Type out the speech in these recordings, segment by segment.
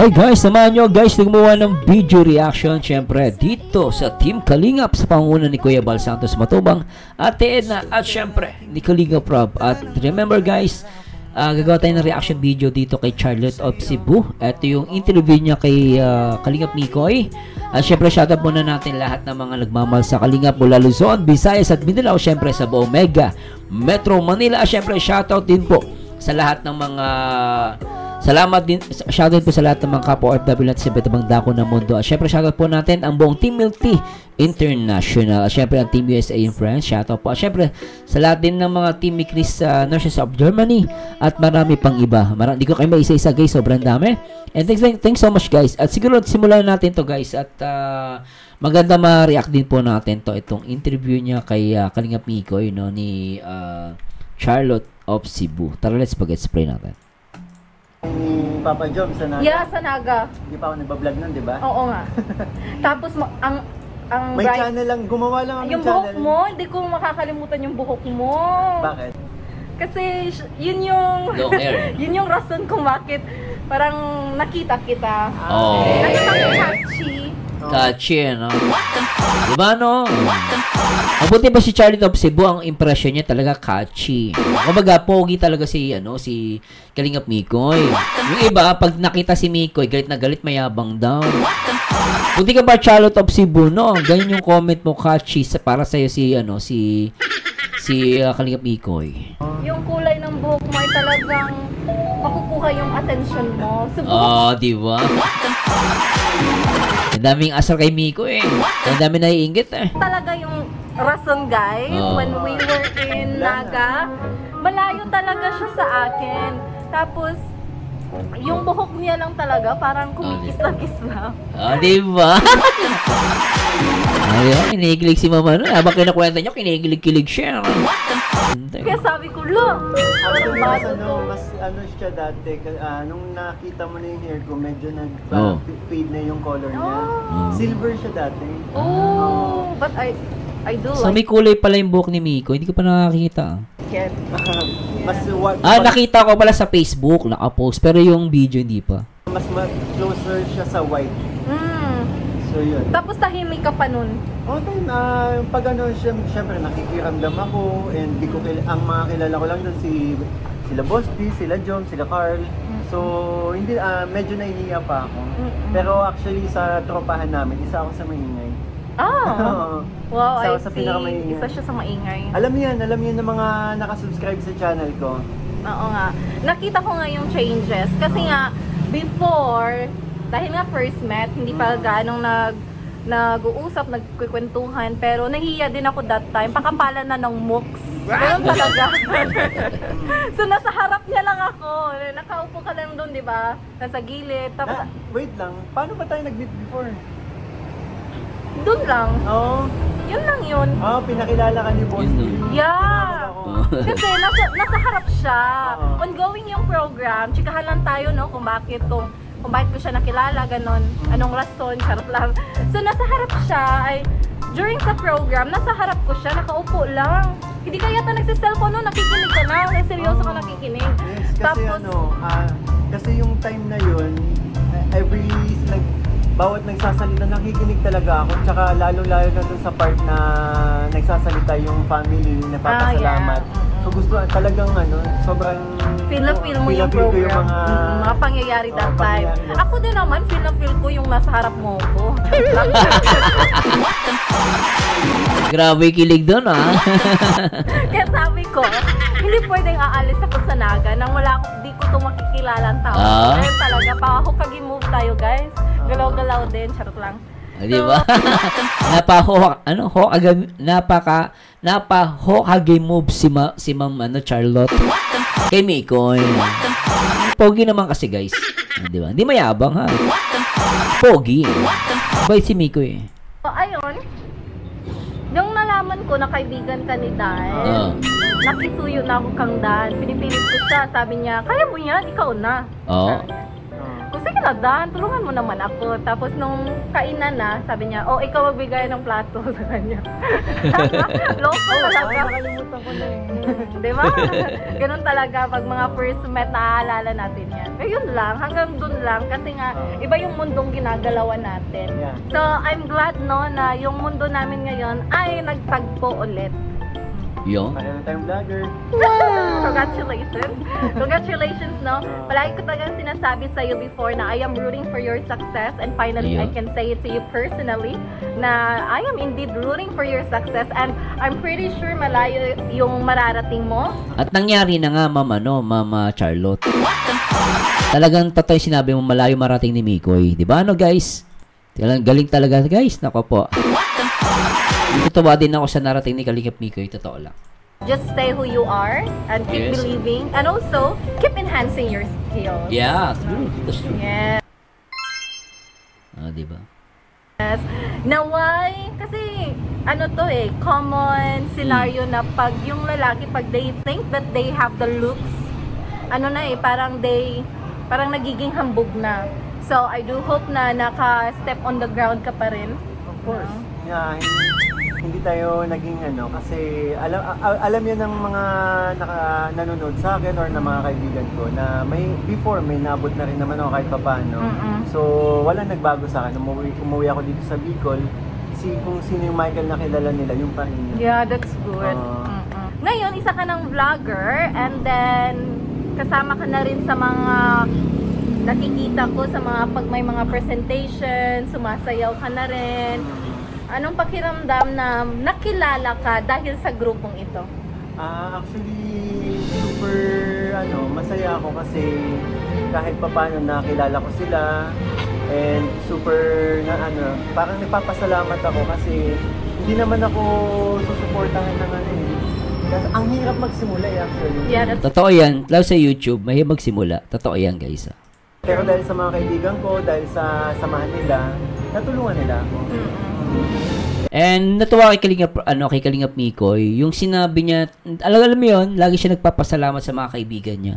Hi guys, samahan nyo guys na gumawa ng video reaction syempre dito sa Team Kalingap sa pangunguna ni Kuya Bal Santos Matubang, Ate Edna at syempre ni Kalingap Rob. At remember guys, gagawa tayo ng reaction video dito kay Charlotte of Cebu. Ito yung interview niya kay Kalingap Mikoy. At syempre shoutout muna natin lahat ng mga nagmamahal sa Kalingap mula Luzon, Visayas at Mindanao, syempre sa buong Mega Metro Manila. Syempre shoutout din po sa lahat ng mga salamat din, shoutout po sa lahat ng mga kapwa OFW natin sa iba't ibang dako ng mundo. At syempre shoutout po natin ang buong Team Milk Tea International. At syempre ang Team USA and Friends, shoutout po. At syempre sa lahat din ng mga Team Chris Nurses of Germany at marami pang iba. Hindi ko kayo maisa-isa guys, sobrang dami. And thanks so much guys. At siguro simulan natin to guys. At maganda ma-react din po natin to itong interview niya kay Kalingap Mikoy, no, ni Charlotte of Cebu. Tara, let's pag-spray natin. Ni Papa Job sa Naga. Yeah, sa Naga. Hindi pa ako nagbablog nun, di ba? Oo nga. Tapos ang may channel lang, gumawa lang ang yung channel. buhok mo, hindi ko makakalimutan yung buhok mo. Bakit? Kasi yun yung Long hair. yun yung rason kung bakit parang nakita kita. Oh. Nakita catchy. Catchy, no? Diba, no? Mabuti ba si Charlotte of Cebu, ang impression niya talaga catchy. Kumbaga, pogi talaga si Kalingap Mikoy. Yung iba, pag nakita si Mikoy, galit na galit, mayabang daw. Buti ka ba Charlotte of Cebu, no? Ganyan yung comment mo, catchy, para sa'yo si Kalingap Mikoy. Yung kulay ng buhok mo ay talagang makukuha yung attention mo. Diba? Ang daming asar kay Miko eh. Ang daming naiingit eh. Talaga yung rason guys, when we were in Naga, malayo talaga siya sa akin. Tapos, yung buhok niya lang talaga, parang kumikis na. Diba? Ayun, kinikilig si mama no. Habang kinakwenta niyo, kinikilig-kilig siya. Kaya sabi ko, look! Mas ano siya dati, nung nakita mo na yung hair ko, medyo nag-fade na yung color niya. Silver siya dati. Oh, but I do so, may kulay pala yung buhok ni Miko. Hindi ko pa nakakita. Nakita ko pala sa Facebook, naka-post. Pero yung video, hindi pa. Mas closer siya sa white. So, yun. Tapos tahimik ka pa nun. Okay, pag ano, syempre nakikiramdam ako and di ko ang mga kilala ko lang doon sila Bosti, sila Jom, sila Carl. So, hindi medyo nahihiya pa ako. Pero actually sa tropahan namin, isa ako sa maingay. Wow, I sa see. Isa siya sa maingay. Alam niyan ng mga nakasubscribe sa channel ko. Oo nga. Nakita ko nga yung changes. Kasi nga, before, dahil nga first met, hindi pa ganong nag-uusap, nagkukwentuhan, pero nahiya din ako that time. Pakapalan na ng mooks. Ganun talaga. So nasa harap niya lang ako. Nakaupo ka lang doon, di ba? Nasa gilid. Tapos, wait lang, paano ba tayo nag-meet before? doon lang. Yun lang yun. Pinakilala ka ni Boss. Yeah. Kasi nasa harap siya. Ongoing yung program. Chikahan lang tayo, no? Kung bakit ko siya nakilala, ganon. Anong rason, charot lang. So, nasa harap siya, during sa program, nasa harap ko siya, nakaupo lang. Hindi kaya ta nagsiselfone no, nakikinig ka na, seryoso ka nakikinig. Yes, kasi tapos, kasi yung time na yun, bawat nagsasalita, nakikinig talaga ako. Tsaka lalo-lalo na dun sa part na nagsasalita yung family, napapasalamat. So gusto talagang sobrang feel mo yung program, mga pangyayari that time. Ako din naman, feel ko yung nasa harap mo ko. Grabe kilig doon Kaya sabi ko, hindi pwedeng aalis ako sa Naga nang di ko ito makikilala ang tao. Kaya talaga, pa-hokage-move tayo guys. Galaw-galaw din, charot lang. Di ba? Napaka-hokage move si Ma'am Charlotte kay Mikoy. Pogi naman kasi guys. Di ba? Hindi mayabang ha. Pogi. Bait si Mikoy. Ayun. Nung nalaman ko na kaibigan ka ni Dan, nakisuyo na ako kang Dan. Pinipilit ko siya. Sabi niya, kaya mo yan, ikaw na. Kung sige na Dan, tulungan mo naman ako. Tapos nung kainan na, sabi niya, oh, ikaw magbigay ng plato sa kanya. Loko talaga. Nakalimutan ko na eh. Di ba? Ganun talaga pag mga first met, naaalala natin yan. Ayun lang, hanggang dun lang. Kasi nga, iba yung mundong ginagalawan natin. Yeah. So, I'm glad no na yung mundo namin ngayon ay nagtagpo ulit. Yo. Pareho na tayong vlogger. Congratulations. Congratulations, no? Palagi ko talagang sinasabi sa iyo before na I am rooting for your success and finally Yeah. I can say it to you personally na I am indeed rooting for your success and I'm pretty sure malayo yung mararating mo. At nangyari na nga, Mama Charlotte. Talagang totoo yung sinabi mo, malayo marating ni Mikoy. Di ba, guys? Galing talaga, guys. Nako po. Tutuwa din ako sa narating ni Kalingap Mikoy. Totoo lang. Just stay who you are and keep Yes. believing and also keep enhancing your skills. Yeah, true. That's true. Yes. Di ba? Naway, kasi ano to eh, common scenario na pag yung lalaki, pag they think that they have the looks, ano na eh, parang nagiging hambog na. So, I do hope na naka-step on the ground ka pa rin. Of course. Yeah, hindi tayo naging kasi alam yan ng mga nanonood sa akin or ng mga kaibigan ko na before may naabot na rin naman ako kahit papaano. So wala nagbago sa akin. Umuwi ako dito sa Bicol. Kung sino yung Michael na kilala nila, yung pa rin yun. Yeah, that's good. Ngayon, isa ka ng vlogger and then kasama ka na rin sa mga nakikita ko sa mga pag may mga presentation, sumasayaw ka na rin. Anong pakiramdam na nakilala ka dahil sa grupong ito? Actually, super masaya ako kasi kahit papaano nakilala ko sila and super parang nagpapasalamat ako kasi hindi naman ako susuportahan ng Kasi ang hirap magsimula actually. Yeah, that's Totoo yan. Lalo sa YouTube, may magsimula. Totoo yan, guys. Pero dahil sa mga kaibigan ko, dahil sa samahan nila, natulungan nila ako. And natuwa kay Kalingap Mikoy, yung sinabi niya, alam mo yun, lagi siya nagpapasalamat sa mga kaibigan niya.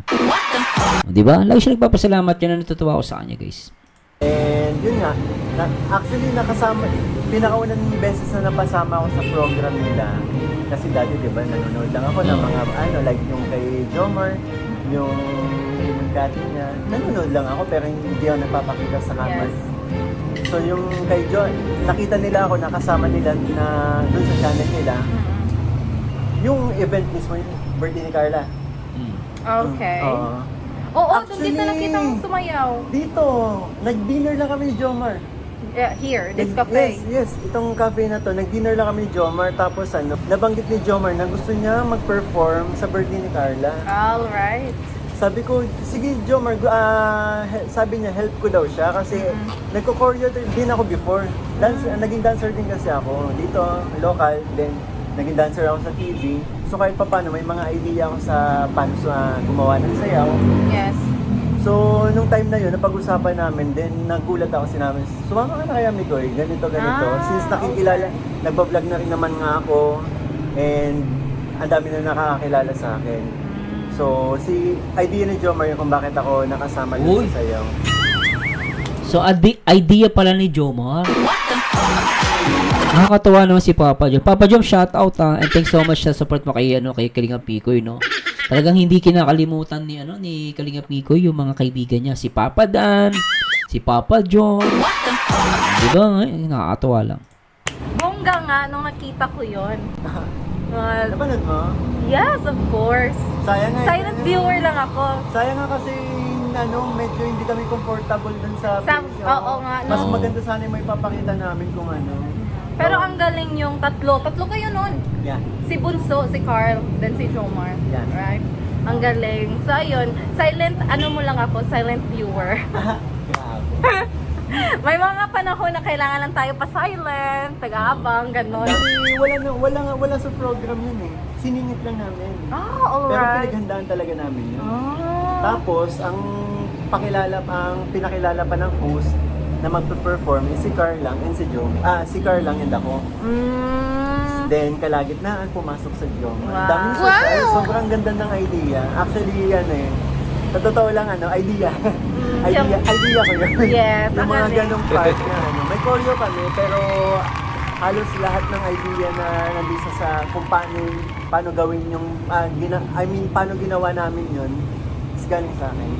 Di ba? Lagi siya nagpapasalamat, yan ang natutuwa ko sa kanya, guys. And yun nga, actually nakasama, pinakaunang beses na napasama ako sa program nila. Kasi dati, di ba, nanonood lang ako ng mga, like yung kay Jomar, yung Cathy niya, nanonood lang ako pero hindi ako nagpapakita sa camera. Yes. So yung kay John, nakita nila ako, nakasama nila na doon sa channel nila. Yung event mismo, yung birthday ni Carla. okay. Oo, doon din na nakita mong sumayaw. Dito, nag-dinner lang kami ni Jomar. Yeah, here, this cafe. Yes, itong cafe na to, nag-dinner lang kami ni Jomar. Tapos nabanggit ni Jomar na gusto niya mag-perform sa birthday ni Carla. Alright. Sabi ko, sige Jomar, sabi niya help ko daw siya kasi nagko-choreo din ako before. Naging dancer din kasi ako dito, local, then naging dancer ako sa TV. So kahit pa paano, may mga idea ako sa paano gumawa ng sayaw. Yes. So nung time na yun, napag-usapan namin, then nagulat ako, sinabi, sumama ka na kaya Mikoy, ganito. Since nakikilala, nagbablog na rin naman nga ako, and ang dami na nakakakilala sa akin. So, idea ni Jomar yung kung bakit ako nakasama dito sa sayaw. So, idea pala ni Jomar. Nakakatawa naman si Papa Jom. Papa Jom, shout out and thanks so much sa support mo kay Kalingap Mikoy, no? Talagang hindi kinakalimutan ni Kalingap Mikoy yung mga kaibigan niya. Si Papa Dan, si Papa Jom. Diba? Nakakatawa lang. Bongga nga nung nakita ko yun. Napanood mo? Yes, of course. Sayang nga. Silent viewer lang ako. Sayang nga kasi medyo hindi kami comfortable dun sa place. Oo nga. Mas No. maganda sana yung may papakita namin kung ano. Pero ang galing yung tatlo kayo nun. Yeah. Si Bunso, si Carl, then si Jomar. Yeah. Right? Ang galing. So, ayun. Silent, mo lang ako, silent viewer. Grabe. May mga panahon na kailangan lang tayo pa-silent, taga-abang, gano'n. Kasi wala sa program yun eh. Siningit lang namin. Pero Alright. pinaghandaan talaga namin yun. Tapos, ang pinakilala pa ng host na magpe-perform is si Carl lang and si Jom. Si Carl lang and ako. Then, kalagitnaan, pumasok sa Jom. Ang daming surprise. Sobrang ganda ng idea. Actually, Sa totoo lang, idea. idea ko yun. Yes, Yung ang mga galing. ganong part na, may choreo kami, pero halos lahat ng idea na nandito sa kung paano gawin yung, paano ginawa namin yun, is galing sa akin.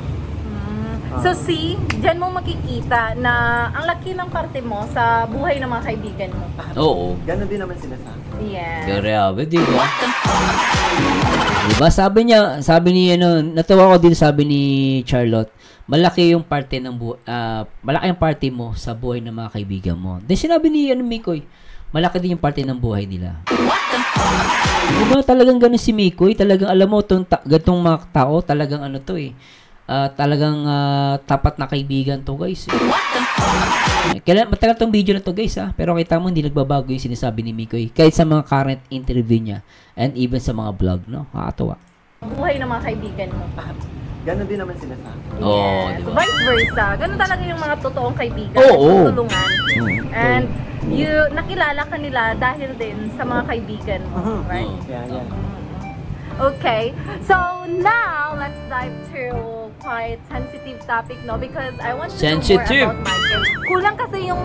So see, dyan mo makikita na ang laki ng parte mo sa buhay ng mga kaibigan mo. Oo. Ganon din naman sila sa akin. Yes. Grabe, di ba? Diba, sabi ni, natuwa ko din sabi ni Charlotte, malaki yung parte ng malaki yung parte mo sa buhay ng mga kaibigan mo. Then sinabi ni Mikoy, malaki din yung parte ng buhay nila. Diba, talagang ganun si Mikoy, talagang alam mo, ganitong mga tao, talagang talagang tapat na kaibigan to, guys. Matagal tong video na to, guys, pero kita mo hindi nagbabago yung sinasabi ni Mikoy kahit sa mga current interview niya and even sa mga vlog, no? Nakakatuwa. Buhay ng mga kaibigan mo. Ganon din naman sila sa akin. Oo, Yes. di ba? Vice versa. Ganun talaga yung mga totoong kaibigan. Oo. Tutulungan. And nakilala ka nila dahil din sa mga kaibigan mo, right? Yan. Okay, so now let's dive to quite sensitive topic, no? Because I want to Sensitive. know more about Michael. Kulang kasi yung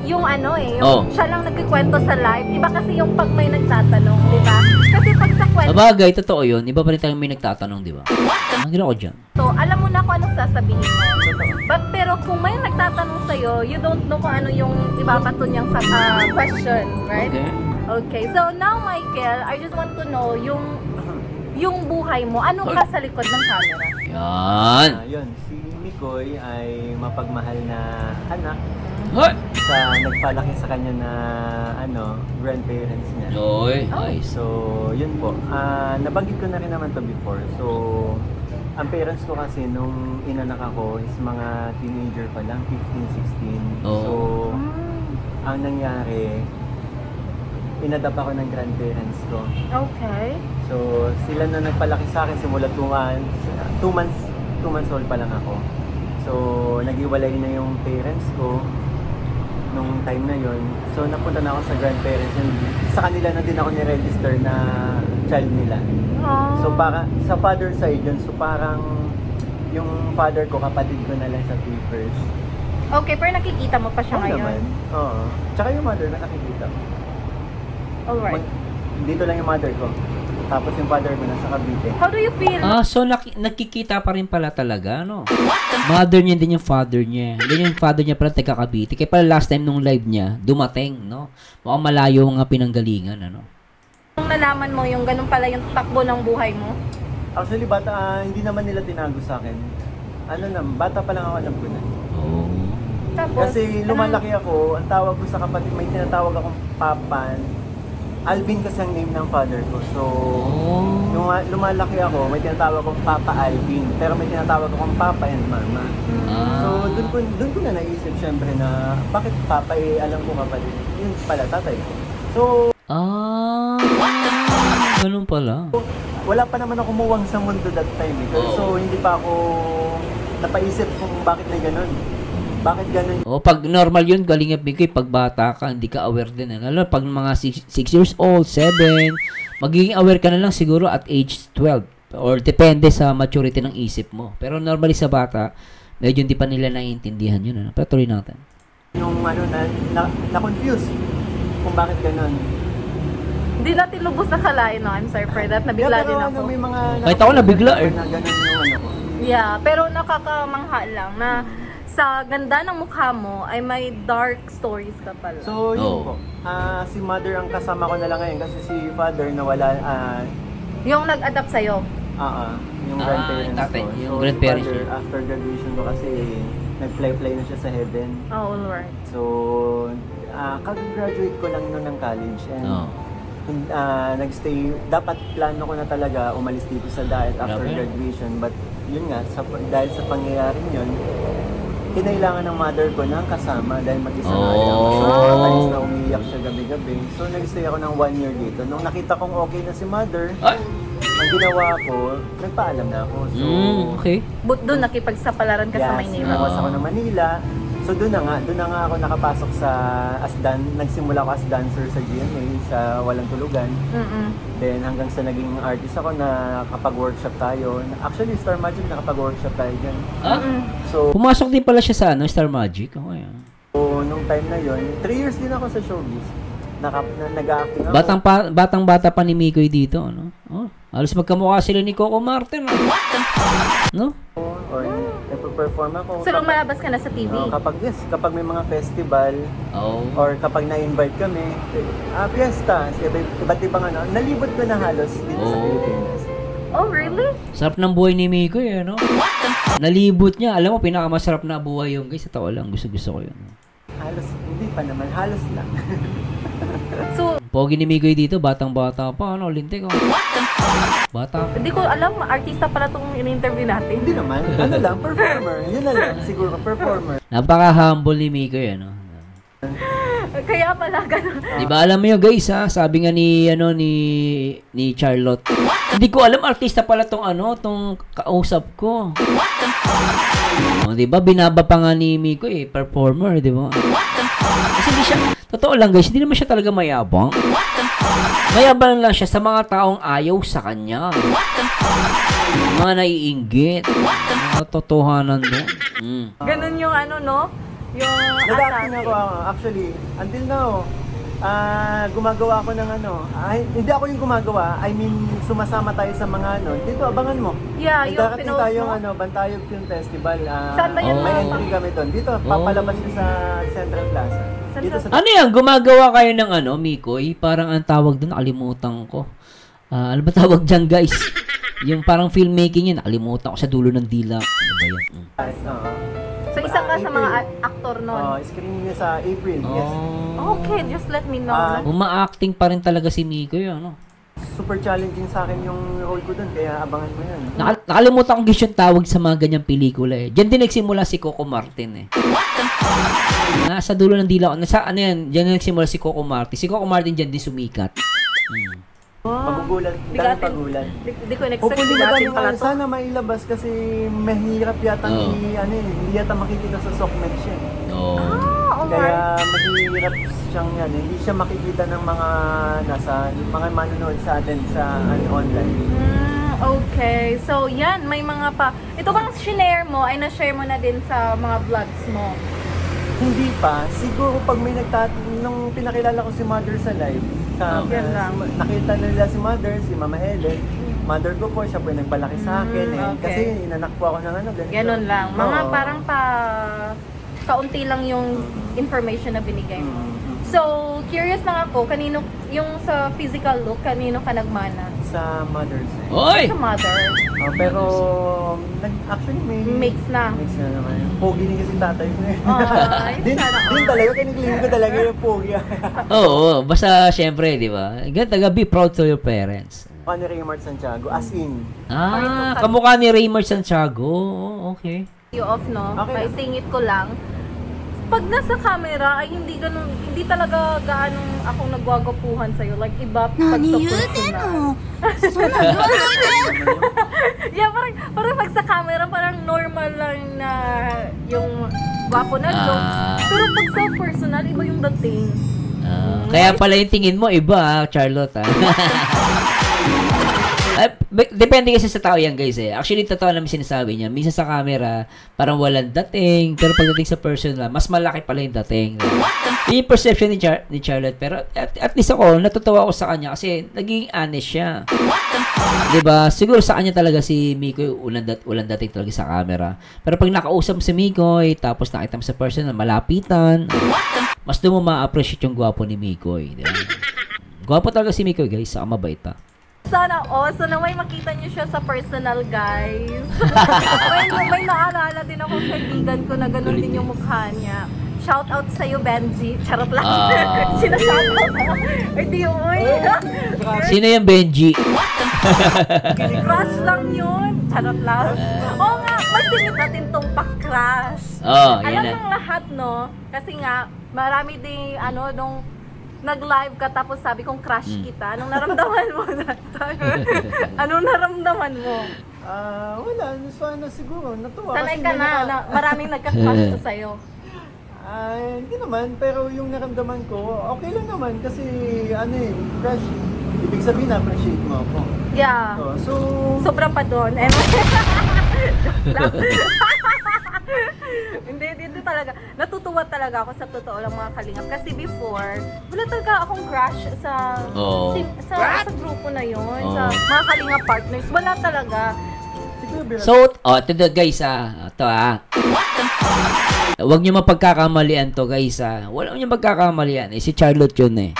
siya lang nagkikwento sa live. Iba kasi yung pag may nagtatanong, di ba? Kasi pag sa kwento, Sabagay, totoo yun. Iba pa rin tayo may nagtatanong, di ba? Ang ginawa ko dyan. alam mo na kung anong sasabihin mo. Pero kung may nagtatanong sa'yo, you don't know kung ano yung ibabato niyang question, right? Okay, so now Michael, I just want to know yung buhay mo, ano ka sa likod ng camera? Yan. Yun, si Mikoy ay mapagmahal na anak Hoy! sa nagpalaki sa kanya na grandparents niya. Oy, nice. So, yun po. Nabanggit ko na rin naman to before. So, ang parents ko kasi nung inanak ako is mga teenager pa lang, 15, 16. Oo. So, ang nangyari, inadapt ako ng grandparents ko. Okay. So, sila na nagpalaki sa akin simula 2 months old pa lang ako. So, naghiwalay na yung parents ko nung time na yon. So, napunta na ako sa grandparents and sa kanila na din ako ni-register na child nila. So, para sa father side yun, so parang yung father ko, kapatid ko na lang sa papers. Okay, pero nakikita mo pa siya Oo ngayon? naman. Oo. Tsaka yung mother na nakikita ko. Alright. Dito lang yung mother ko. Tapos yung father ko nasa Cavite. How do you feel? So nakikita pa rin pala talaga, no? Mother niya din yung father niya. Then yung father niya pala taga Cavite. Kaya pala last time nung live niya, dumating, no? Mukhang malayo nga pinanggalingan, ano? Nung nalaman mo yung ganun pala yung takbo ng buhay mo? Actually, bata, hindi naman nila tinago sa akin. Bata pa lang ako, alam ko na. Oh. Tapos, Kasi lumalaki ako, ang tawag ko sa kapatid, may tinatawag akong papan. Alvin kasi ang name ng father ko. So, nung lumalaki ako, may tinatawag akong Papa Alvin. Pero may tinatawag akong Papa and Mama. So, doon ko na naisip syempre na bakit Papa alam ko kapatid. Yun pala, tatay ko. So, ganun pala. wala pa naman ako muwang sa mundo that time. So, hindi pa ako napaisip kung bakit na ganun. Bakit ganun? Pag normal yun, galing at bigay, pag bata ka, hindi ka aware din. Lalo, pag mga 6 years old, 7, magiging aware ka na lang siguro at age 12. Or depende sa maturity ng isip mo. Pero normally sa bata, medyo hindi pa nila naiintindihan yun. Pero tuloy natin. Yung na-confuse kung bakit ganun. Hindi natin lubos na kalain, no? I'm sorry for that. Nabigla din ako. May mga Kahit ako nabigla na ganun yung ko. Yeah, pero nakakamanghal lang na sa ganda ng mukha mo ay may dark stories ka pala. So, yun po. Si mother ang kasama ko na lang ngayon kasi si father nawala. Yung nag-adapt sa'yo? Yung grandparents tatay, ko. yung So, grandparents si father, niya. after graduation ko kasi nag-fly na siya sa heaven. Oh, alright. So, kag-graduate ko lang noon ng college and nagstay. Dapat plano ko na talaga umalis dito sa diet after graduation. But yun nga, dahil sa pangyayaring yun, kinailangan ng mother ko ng kasama dahil mag-isa na siya. So, alis na umiiyak siya gabi-gabi. So, nag-stay ako ng 1 year dito. Nung nakita kong okay na si mother, ang ginawa ko, nagpaalam na ako. So, Okay. But doon, nakipagsapalaran ka sa Maynila. Nawas ako ng Manila. So doon na nga ako nakapasok sa nagsimula ako as dancer sa GMA sa Walang Tulugan. Then hanggang sa naging artist ako na kapag-workshop tayo. Actually, Star Magic nakapag-workshop tayo dyan. So, Pumasok din pala siya sa Star Magic. Okay. so nung time na yon, 3 years din ako sa showbiz. Nag-acting ako. Batang-bata pa ni Mikoy dito, ano? Oh, halos magkamukha sila ni Coco Martin. No? Or nagpe-perform ako. So, lumalabas ka na sa TV? Kapag may mga festival, or kapag na-invite kami, fiesta, iba't ibang nalibot ko na halos dito sa Pilipinas. Oh, really? Sarap ng buhay ni Mikoy, ano? Nalibot niya. Alam mo, pinakamasarap na buhay yung guys. Sa tao lang, gusto ko yun. Halos, hindi pa naman, halos lang. So, Pogi ni Mikoy dito, batang-bata pa, ano, lintik, oh. Bata. hindi ko alam, artista pala itong in-interview natin. Hindi naman, ano lang, performer. Yun na lang, siguro, performer. Napaka-humble ni Mikoy, ano? Kaya pala ganun. Di ba alam mo yun, guys, ha? Sabi nga ni Charlotte. Hindi ko alam, artista pala tong kausap ko. Oh, di ba? Binaba pa nga ni Mikoy, performer, di ba? Kasi hindi siya, totoo lang guys, hindi naman siya talaga mayabang. Mayabang lang siya sa mga taong ayaw sa kanya. Mga naiinggit. Mga totohanan doon. Ganun yung yung Nag-acting ako, actually, until now, gumagawa ako ng hindi ako yung gumagawa, I mean, sumasama tayo sa mga dito, abangan mo. Yeah, yung Nagkakating pinost tayong mo? Bantayog Film Festival. Saan ba yun? May entry kami doon. Dito, papalabas yun sa Central Plaza. Dito sa Ano yan? Gumagawa kayo ng Mikoy? Parang ang tawag doon, nakalimutan ko. Ano ba tawag dyan, guys? Yung parang filmmaking yun, nakalimutan ko sa dulo ng dila. Ano ba yun? So, isa ka sa mga aktor nun? Screening niya sa April, yes. Okay, just let me know. Uma-acting pa rin talaga si Mikoy, ano? Super challenging sa akin yung role ko doon, kaya abangan mo yun. Nakalimutan ko yung tawag sa mga ganyang pelikula eh. Diyan din nagsimula si Coco Martin eh. Nasa dulo ng dila ko. Diyan din nagsimula si Coco Martin. Si Coco Martin diyan din sumikat. Magugulat, dahil pagulat. Di ko in-expect Hopefully bigatin pala to. sana mailabas kasi mahirap yata hindi yata makikita sa Sokmed siya. Kaya mahirap siyang hindi siya makikita ng mga mga manonood sa atin sa online. Okay. So, yan. May mga pa. Ito bang shinare mo ay na-share mo na din sa mga vlogs mo? Hindi pa. Siguro pag may nung pinakilala ko si Mother sa live, nakita nila si Mother, si Mama Helen. Mother ko po, siya po yung nagpalaki sa akin. Kasi inanak po ako ng ganito. Ganun lang. Mga parang kaunti lang yung information na binigay mo. So, curious lang ako, yung sa physical look, kanino ka nagmana? Sa Mother's. Oy! Sa Mother. Pero, actually Mix na. Mix na naman. Pogi din kasi tatay ko eh. Ayun sana. Din talaga, kiniklaim ko talaga yung pogi. Oo, basta syempre, di ba? Ganun be proud to your parents. Ni Raymart Santiago, as in. Kamukha ni Raymart Santiago. Okay. You off, no? Okay. May singit ko lang. Pag nasa camera ay hindi talaga gaanong akong nagwagapuhan sa'yo. Like, iba pag sa personal. Yeah, parang pag sa camera, parang normal lang na yung gwapo na looks. Pero pag sa personal, iba yung dating. Kaya pala yung tingin mo, iba, Charlotte, depende kasi sa tao yan, guys, eh. Actually, totoo naman sinasabi niya. Minsan sa camera, parang walang dating. Pero pagdating sa personal, mas malaki pala yung dating. Yung perception ni Charlotte. Pero at least ako, natutuwa ako sa kanya kasi naging honest siya. Diba? Siguro sa kanya talaga si Mikoy, ulan dating talaga sa camera. Pero pag nakausap si Mikoy, tapos nakita mo sa personal, malapitan, mas doon mo ma-appreciate yung gwapo ni Mikoy. Diba? Gwapo talaga si Mikoy, guys. Saka mabait pa. Sana so na may makita niyo siya sa personal, guys. may naalala din ako kaibigan ko na ganun din yung mukha niya. Shout out sa iyo, Benji. Charot lang. Sina-shout out ako. Ay, di uy. Sino yung Benji? Crush lang yun. Charot lang. Oo nga, masingit natin tong pa-crush. Alam ng lahat, no? Kasi nga, marami din, nung nag-live ka tapos sabi kong crush kita. Anong naramdaman mo? Anong naramdaman mo? Wala. Sana siguro. Natuwa. Sanay ka na. Maraming nagka-crush sa'yo. Hindi naman, pero yung naramdaman ko, okay lang naman kasi crush. Ibig sabihin na-appreciate mo ako. Yeah. So, Sobra pa doon. Hindi talaga. Natutuwa talaga ako sa totoo lang mga kalingap. Kasi before, wala talaga akong crush sa sa grupo na yun. Sa mga kalingap partners. Wala talaga. So, ito guys ito huwag nyo mapagkakamalian to guys wala nyo magkakamalian si Charlotte yun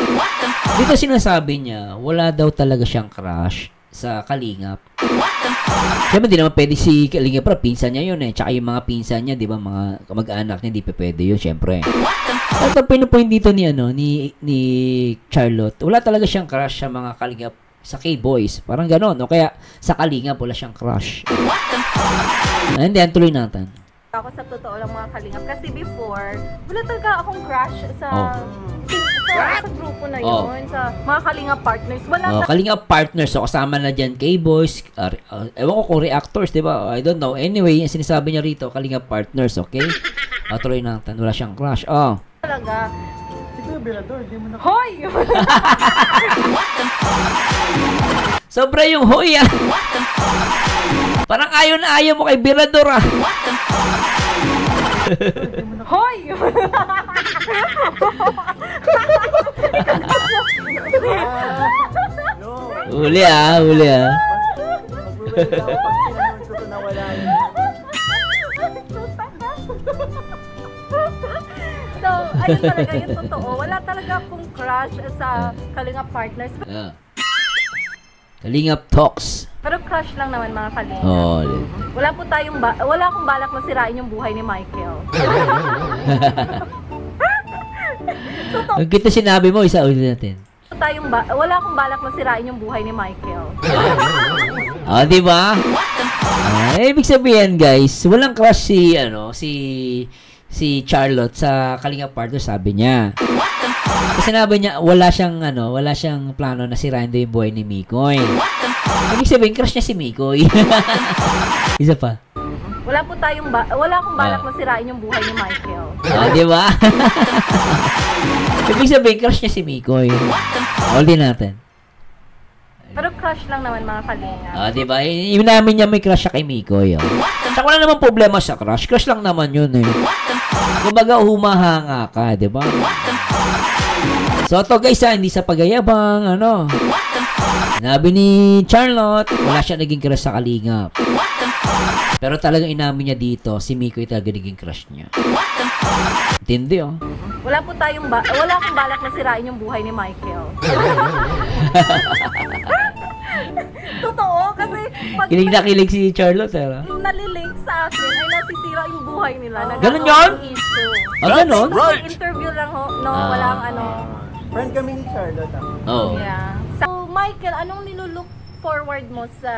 dito sinasabi niya wala daw talaga siyang crush sa Kalingap. Siyempre, di naman pwede si Kalingap Rob, pinsan niya yun tsaka yung mga pinsan niya, di ba, mga kamag-anak niya, di pa pwede yun, siyempre. At ang pinupoint dito ni Charlotte, wala talaga siyang crush sa mga Kalingap, sa K-Boys. Parang ganon. O kaya, sa Kalingap, wala siyang crush. And then, tuloy natin. Ako sa totoo lang mga kalingap. Kasi before, wala talaga akong crush sa grupo na yun. Sa mga kalingap partners. Wala kalingap partners. So, kasama na dyan K-Boys. Ewan ko kung reactors, di ba? I don't know. Anyway, yung sinasabi niya rito, kalingap partners, okay? Tuloy natin. Wala siyang crush. Talaga. Siguro, Berador, di mo na... Hoy! Sobra yung hoy Parang ayaw na ayaw mo kay Berador Hoy! Huli Magbuwela ako pag pinanood ko ito nawala yun. So, ayun talaga yung totoo. Wala talaga akong crush sa kalingap partners. Kalingap Talks. Pero crush lang naman mga kalingap. Wala akong balak na sirain yung buhay ni Michael. Ang kita sinabi mo, isa ulit natin. Wala akong balak na sirain yung buhay ni Michael. Di ba? Ibig sabihin, guys, walang crush si Charlotte sa Kalingap partner, sabi niya. Kasi sinabi niya, wala siyang plano na sirain daw yung buhay ni Mikoy. Ibig sabihin, crush niya si Mikoy. Isa pa. Wala akong balak na sirain yung buhay ni Michael. Di ba? Ibig sabihin, crush niya si Mikoy. Ulit natin. Pero crush lang naman mga kalingap. Di ba? Inamin niya may crush siya kay Mikoy. Saka wala naman problema sa crush. Crush lang naman yun Kumbaga, humahanga ka, di ba? So, ito guys, hindi sa pagayabang, Sinabi ni Charlotte, wala siya naging crush sa Kalingap. Pero talagang inamin niya dito, si Mikoy talaga naging crush niya. Intindi, Wala akong balak na sirain yung buhay ni Michael. Totoo, kasi pag kilig na kilig si Charlotte, yung nalilink sa akin ay nasisira yung buhay nila. Ganun yun? Issue. Ganun? Interview lang walang Friend kami ni Charlotte. Yeah. So, Michael, anong nilulook forward mo sa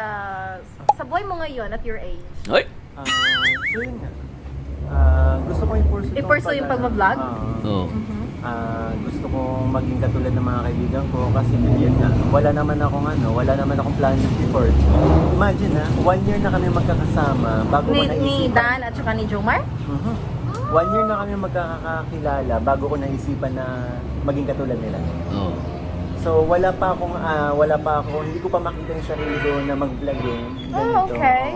buhay mo ngayon at your age? Hoy! So yun nga. Gusto ko i-pursue yung pag-vlog? Gusto kong maging katulad ng mga kaibigan ko kasi yun nga, wala naman akong plan before. Imagine 1 year na kami magkakasama bago ko naisipan. Ni Dan at saka ni Jomar? 1 year na kami magkakakilala bago ko naisipan na maging katulad nila. So hindi ko pa makita yung sarili ko na mag-vlog ganito. Okay.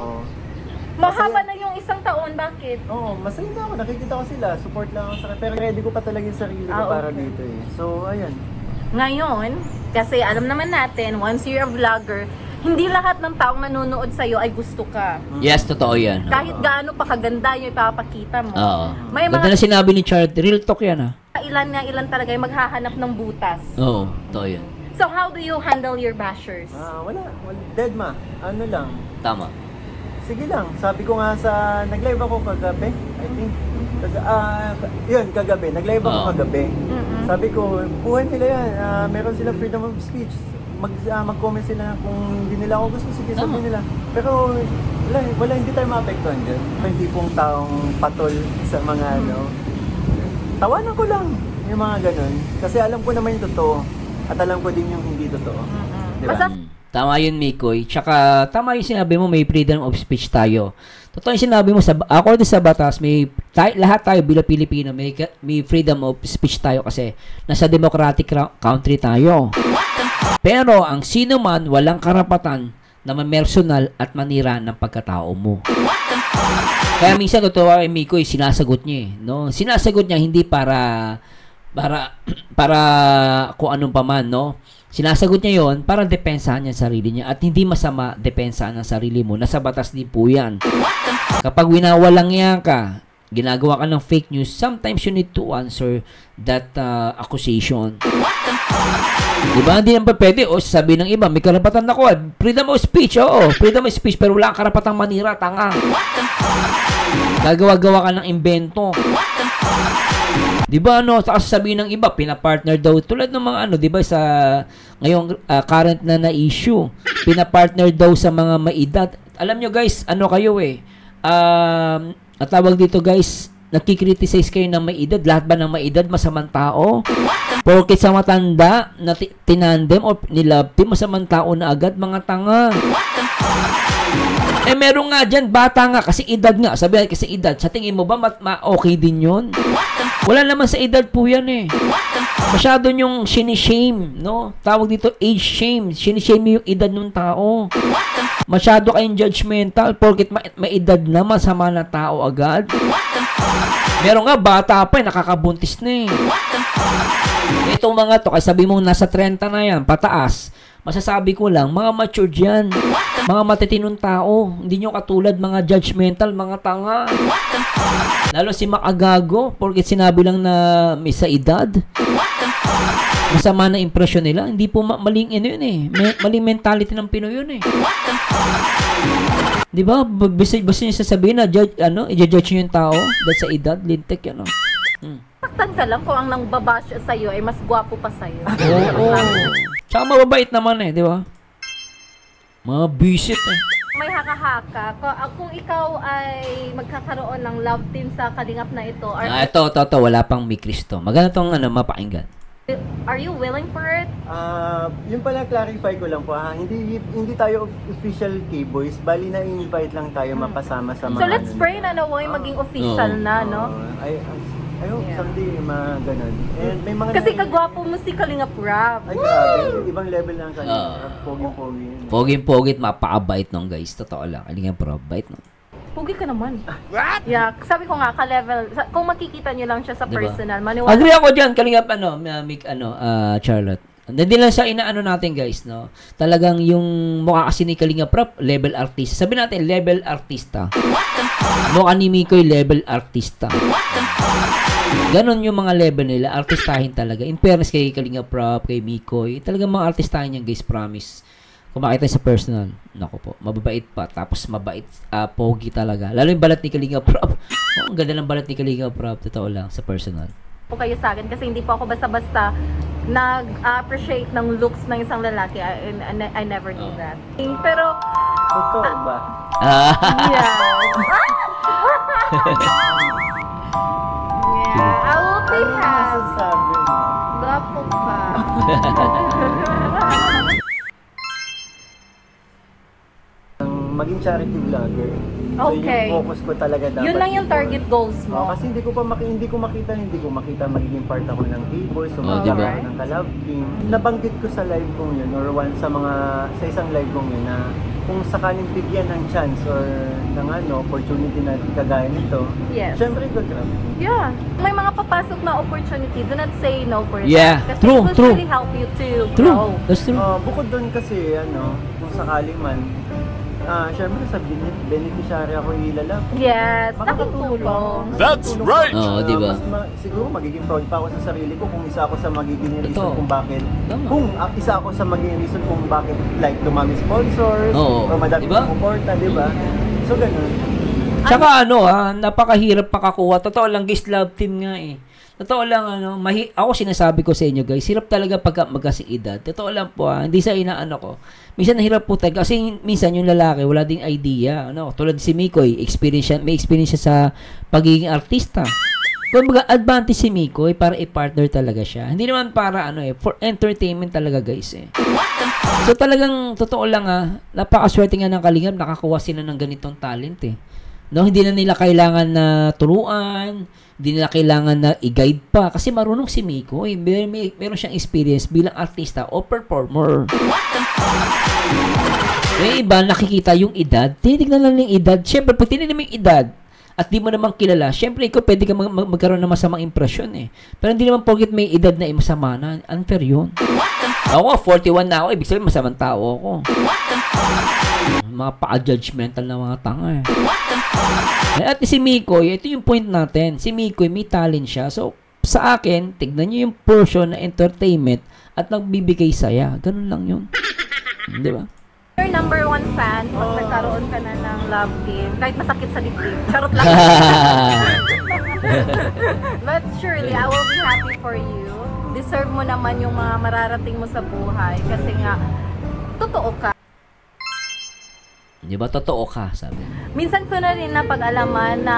Mahaba na yung 1 taon, bakit? Masaya na ako. Nakikita ko sila. Support lang ako sa kanila. Pero ready ko pa talaga yung sarili ko para dito So, ayan. Ngayon, kasi alam naman natin, once you're a vlogger, hindi lahat ng taong nanonood sa'yo ay gusto ka. Yes, totoo yan. Kahit gaano pa kaganda yung ipapakita mo. May Ganda na sinabi ni Chart. Real talk yan ilan talaga yung maghahanap ng butas. Totoo yan. So, how do you handle your bashers? Wala. Dead ma. Ano lang. Tama. Sige lang. Sabi ko nga nag-live ako kagabi, I think. Kagabi. Nag-live ako kagabi. Sabi ko, buhay nila yan. Meron sila freedom of speech. Mag-comment sila kung hindi nila ako gusto. Sige, sabi nila. Pero hindi tayo maapektuhan dyan. Hindi pong taong patol sa mga tawanan ko lang yung mga ganun. Kasi alam ko naman yung totoo. At alam ko din yung hindi totoo. Diba? Tama yun, Mikoy. Tsaka, tama yung sinabi mo, may freedom of speech tayo. Totoo yung sinabi mo, according sa batas, lahat tayo bilang Pilipino, may freedom of speech tayo kasi nasa democratic country tayo. Pero, ang sino man, walang karapatan na mamersonal at manira ng pagkatao mo. Kaya minsan, totoo kay Mikoy, sinasagot niya no? Sinasagot niya hindi para kung anong paman, no? Sinasagot niya yon para depensahan niya ang sarili niya at hindi masama depensahan ang sarili mo. Nasa batas din po yan. Kapag winawalang yan ka, ginagawa ka ng fake news, sometimes you need to answer that accusation. Diba? Hindi naman pwede. O sabi ng iba, may karapatan ako. Freedom of speech, oo. Freedom of speech, pero wala kang karapatang manira, tanga. Gagawa-gawa ka ng invento. Diba sasabihin ng iba, pinapartner daw, tulad ng mga diba sa ngayong current na issue, pinapartner daw sa mga maedad. Alam nyo guys, kayo at tawag dito guys, nakikriticize kayo ng maedad. Lahat ba ng maedad masamang tao? Porkit sa matanda na tinandem o nilove team, masamang tao na agad, mga tanga. Meron nga dyan, bata nga, kasi edad nga. Sabi kasi edad, sa tingin mo ba okay din yun? Wala naman sa edad po yan Masyado nyong sinishame, no? Tawag dito, age shame. Sinishame yung edad ng tao. Masyado kayong judgmental, porket may edad na, masama na tao agad. Meron nga, bata pa nakakabuntis na Itong mga to, kasi sabi mo nasa 30 na yan, pataas. Masasabi ko lang, mga matured yan. Mga matitinong tao. Hindi nyo katulad mga judgmental, mga tanga. Lalo si Makagago, porket sinabi lang na may sa edad. Masama na impresyon nila. Hindi po maling yun maling mentality ng Pinoy yun Diba? Basta nyo sasabihin na i-judge nyo yung tao dahil sa edad, lintek yan Saktan ka lang kung ang nang babash sa'yo ay mas gwapo pa sa'yo. Oo. Tsaka mababait naman di ba? Mga bisit May haka-haka. Kung ikaw ay magkakaroon ng love team sa Kalingap na ito, ito, wala pang mikris to. Maganda tong mapakinggan. Are you willing for it? Yung pala, clarify ko lang po hindi tayo official K-Boys, bali na invite lang tayo mapasama sa mga So let's pray na naway maging official na, no? I hope someday ganun. And may mga kasi kagwapo mo si Kalingap Rob. Ay grabe, ibang level lang Kalingap. Pogi-pogi. Pogi-pogi at mapakabait nung guys. Totoo lang. Kalingap Rob, bait no. Pogi ka naman. What? Yeah, sabi ko nga, ka-level. Kung makikita nyo lang siya sa personal, diba? maniwala. Agree ako dyan, Kalingap, Charlotte. Hindi lang sa inaano natin, guys, no? Talagang yung mukha kasi ni Kalingap Rob, level artista. Sabi natin, level artista. Mukha ni Mikoy, level artista. Ganon yung mga level nila, artistahin talaga. In fairness kay Kalingap Rob, kay Mikoy, talagang mga artistahin yan, guys, promise. Kung makita sa personal, naku po, mababait pa, tapos mabait, pogi talaga. Lalo yung balat ni Kalingap Rob. Ang ganda ng balat ni Kalingap Rob, totoo lang, sa personal. Po kayo sa akin kasi hindi po ako basta-basta nag-appreciate ng looks ng isang lalaki. I never do that. Pero, totoo ba? Yeah. I will take half. Gapo ka. Maging charity vlogger. Okay. So yung focus ko talaga dapat. Yun lang yung target goals mo. Kasi hindi ko makita magiging part ako ng K-Boys o diba? ng Kalab Team. Nabanggit ko sa live kong yun or sa isang live kong yun na kung sakaling bigyan ng chance or ng opportunity na kagaya nito, yes. Syempre gagrab. Yeah. May mga papasok na opportunity. Do not say no for yeah. that. Kasi True, it will true. really help you to True. grow. That's true. Bukod doon kasi, kung sakaling man, syempre sa beneficiary ako ilalap. Yes, Makakatulong. That's right! Oo, diba? Siguro magiging proud pa ako sa sarili ko kung isa ako sa magiging reason Totoo. kung bakit. Tama. Kung isa ako sa magiging reason kung bakit like dumami sponsors Oo. or madami Diba? suporta, diba? So ganun. Tsaka napakahirap pakakuha. Totoo lang, guys, love team nga Totoo lang, ako sinasabi ko sa inyo, guys, hirap talaga pagka magkasiedad. Totoo lang po, hindi sa inaano ko. Minsan hirap po talaga, kasi minsan yung lalaki, wala ding idea. Tulad si Mikoy, may experience siya sa pagiging artista. Kumbaga, advantage si Mikoy para i-partner talaga siya. Hindi naman para for entertainment talaga guys eh. So talagang totoo lang napakaswerte nga ng Kalingap, nakakuha sila ng ganitong talent eh. No, hindi na nila kailangan na turuan, hindi nila kailangan na i-guide pa kasi marunong si Mikoy. Meron siyang experience bilang artista o performer. May iba nakikita yung edad, tinitignan lang yung edad. Siyempre, pag tinignan mo yung edad at di mo naman kilala, siyempre ikaw pwede ka magkaroon ng masamang impresyon eh. Pero hindi naman porket may edad na masama na, unfair yun. Ako, 41 na ako, ibig sabihin masamang tao ako. Mga pa-judgmental na mga tanga eh. At si Mikoy, ito yung point natin. Si Mikoy, may talent siya. So, sa akin, tignan nyo yung portion na entertainment at nagbibigay saya. Ganun lang yun. Di ba? Your number one fan, pag nagkaroon ka na ng love team, kahit masakit sa dibdib. Charot lang. But surely, I will be happy for you. Deserve mo naman yung mga mararating mo sa buhay. Kasi nga, totoo ka. Di ba? Totoo ka, sabi. Minsan ko na rin napag-alaman na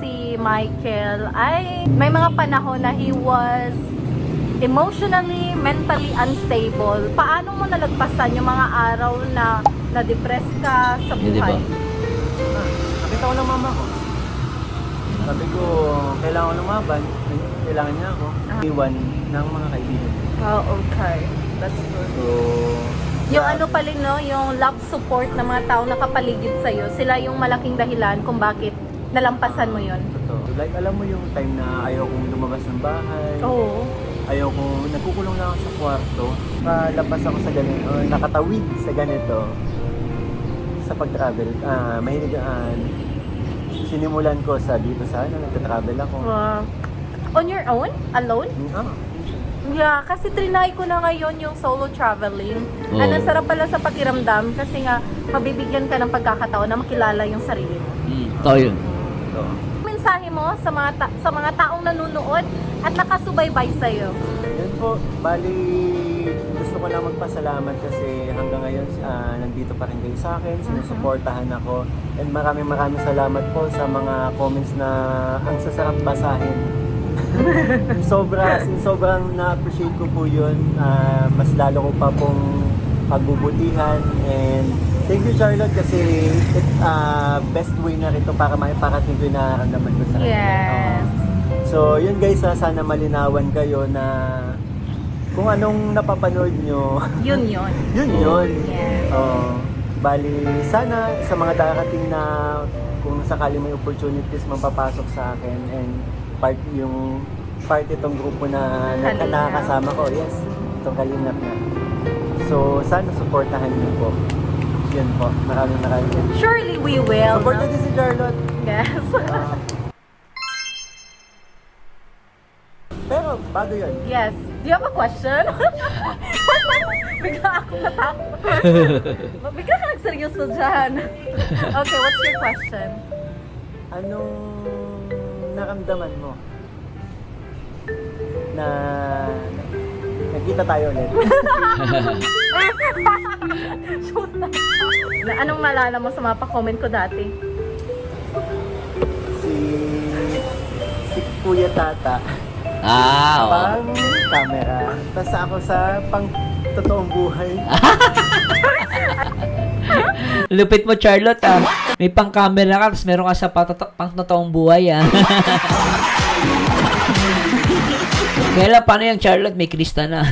si Michael ay may mga panahon na he was emotionally, mentally unstable. Paano mo nalagpasan yung mga araw na na-depress ka sa buhay? Diba? Nakita ko ng mama ko. Sabi ko, kailangan ko lumaban. Kailangan niya ako. Iwan ng mga kaibigan. Oh, okay. That's good. So, Yung ano pala, no, yung love support ng mga tao na kapaligid sa'yo, sila yung malaking dahilan kung bakit nalampasan mo yun. totoo. Like, alam mo yung time na ayaw kong lumabas ng bahay. Oo. Ayaw kong, nagkukulong lang ako sa kwarto. Palabas ako sa ganito, nakatawid sa ganito. Sa pag-travel. Mahilig, sinimulan ko sa dito sa nagta-travel ako. On your own? Alone? Yeah, kasi trinay ko na ngayon yung solo traveling. Oh. Ang sarap pala sa pakiramdam kasi nga mabibigyan ka ng pagkakataon na makilala yung sarili mo. Ito yun. Mensahe mo sa mga taong nanonood at nakasubaybay sa'yo? Yun po, bali gusto ko lang magpasalamat kasi hanggang ngayon nandito pa rin kayo sa akin, sinusuportahan ako. And maraming salamat po sa mga comments na ang sasarap basahin. sobrang na-appreciate ko po yun. Mas lalo ko pa pong pagbubutihan. And thank you, Charlotte, kasi best way na rito para maiparating ko yung nararamdaman ko sa kanya. Yes. So, yun guys, sana malinawan kayo na kung anong napapanood nyo. Yun. yun. Yes. Bali, sana sa mga darating na kung sakali may opportunities mapapasok sa akin and part itong grupo na nakakasama ko. Yes, itong Kalingap na. So, sana supportahan niyo po. Yun po. Maraming. Surely we will. Support din si Charlotte. Yes. Pero, bago yun. Yes. Do you have a question? Bigla ako natakot. Bigla ka nagseryoso dyan. Okay, what's your question? Anong naramdaman mo na nagkita tayo ulit? Shoot na. Anong naalala mo sa mga pa-comment ko dati? Si Kuya Tata. Pang camera. Tapos ako sa pang totoong buhay. Lupit mo, Charlotte, May pang-camera ka, tapos meron ka sa pang-totoong buhay, Kaya paano yung Charlotte? May krista na.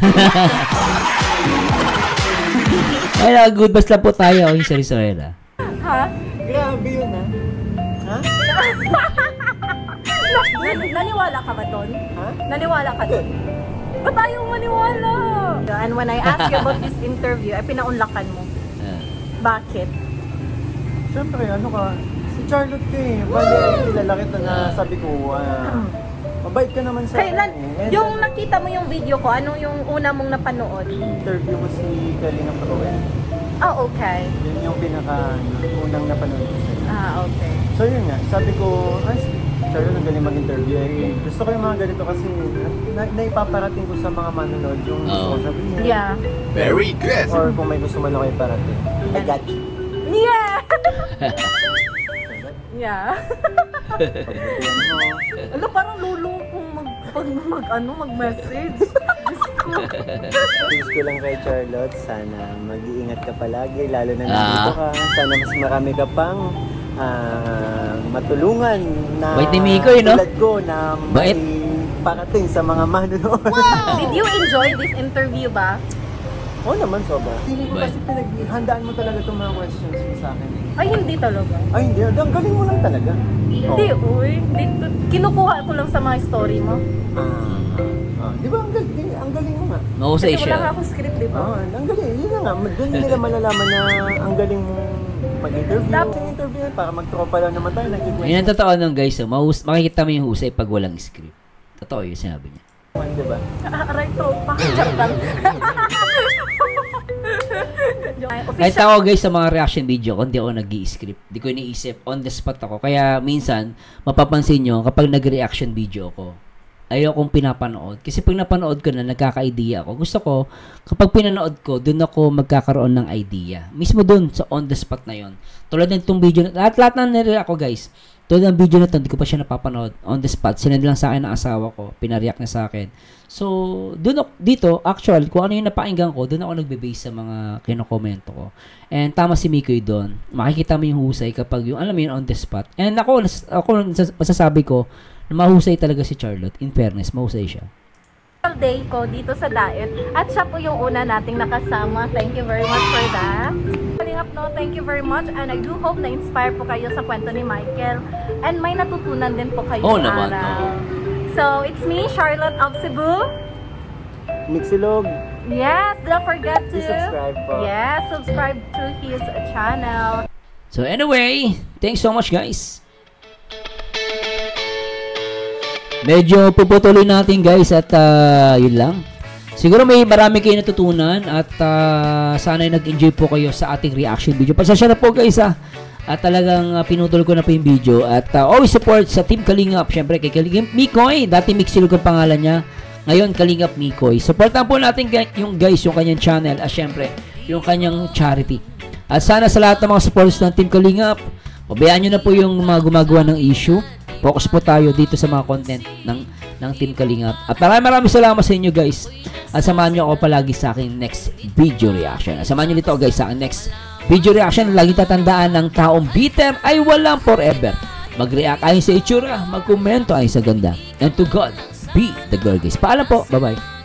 Ay, good basta po tayo. Yung Sarisoela. Ha? Grabe yun, ha? Naniwala ka ba doon? Ha? Naniwala ka doon? Ba't ayaw maniwala? And when I asked you about this interview, ay pinaunlakan mo. Bakit? Siyempre, si Charlotte ka eh. Bali, kilala kita na sabi ko, mabait ka naman sa Kailan? And Yung nakita mo yung video ko, ano yung una mong napanood? interview mo si Kalingap Roel. Okay. Yun yung unang napanood ko sa'yo. Okay. So yun nga, sabi ko, Charlotte, ang galing mag-interview. Gusto ko yung mga ganito kasi naipaparating ko sa mga manonood yung gusto ko sabihin. Yeah. Very good. Or kung may gusto man ako iparating. I got you. Yeah! Yeah. Pagbutihan mo. Ala, parang lulong kung mag-message. Diyos ko. Wish ko lang kay Charlotte, sana mag-iingat ka palagi, lalo na nandito ka. Sana mas marami ka pang matulungan na Bait ni Mikoy, no? tulad ko na Bait. may parating sa mga manonood. Did you enjoy this interview ba? Oo naman, sobra. Feeling ko Bait. kasi pinaghandaan mo talaga itong mga questions mo sa akin. Ay, hindi talaga. Ay, hindi. Ang galing mo lang talaga. Hindi, uy. Kinukuha ko lang sa mga story mo. Di ba ang galing mo nga? Mahusay Kasi wala nga siya. akong script, di ba? Ang galing. Yun na nga. Doon nila malalaman na ang galing mo mag-interview. Dapat- Sa interview para mag-tropa lang naman tayo. Yun ang totoo nung guys. Makikita mo yung husay pag walang script. Totoo yung sinabi niya. Di ba? Aray, tropa. Joke lang. Kahit ako guys sa mga reaction video ko, hindi ako nag-i-script. Hindi ko iniisip. On the spot ako. Kaya minsan, mapapansin nyo, kapag nag-reaction video ko, ayokong pinapanood. Kasi pag napanood ko na, nagkaka-idea ako. Gusto ko, kapag pinanood ko, dun ako magkakaroon ng idea. Mismo dun, sa on the spot na yon. Tulad ng itong video, lahat na nire ako guys. Tulad ng video na ito, hindi ko pa siya napapanood. On the spot, sinend lang sa akin ng asawa ko. Pinareact na sa akin. So, dun ako, dito, actual, kung ano yung napakinggan ko, dun ako nagbe-base sa mga kinokomento ko. And tama si Mikoy doon. Makikita mo yung husay kapag yung, alam mo yun, on the spot. And ako masasabi ko, na mahusay talaga si Charlotte. In fairness, mahusay siya. Day ko dito sa Daet. At siya po yung una nating nakasama. Thank you very much for that. Kalingap, no, thank you very much. And I do hope na-inspire po kayo sa kwento ni Michael. And may natutunan din po kayo Oo sa naman, araw. oo. So, it's me, Charlotte of Cebu. Mixilog. Yes, don't forget to Subscribe po. Yes, subscribe to his channel. So anyway, thanks so much guys. Medyo puputuloy natin guys at yun lang. Siguro may marami kayo natutunan at sana ay nag-enjoy po kayo sa ating reaction video. Pasensya na po guys at talagang pinutol ko na po yung video at always support sa Team Kalingap. Syempre kay Kalingap Mikoy, dati Mixilog ang pangalan niya. Ngayon Kalingap Mikoy. Supportan po natin yung guys, yung kanyang channel at syempre yung kanyang charity. At sana sa lahat ng mga supporters ng Team Kalingap, pabayaan nyo na po yung mga gumagawa ng issue. Focus po tayo dito sa mga content ng Team Kalingap. At maraming salamat sa inyo guys. At samahan nyo ako palagi sa aking next video reaction. At samahan nyo dito guys sa aking next video reaction. Laging tatandaan ng taong bitter ay walang forever. Mag-react ayon sa itsura, mag-komento ayon sa ganda. And to God be the glory guys. Paalam po. Bye-bye.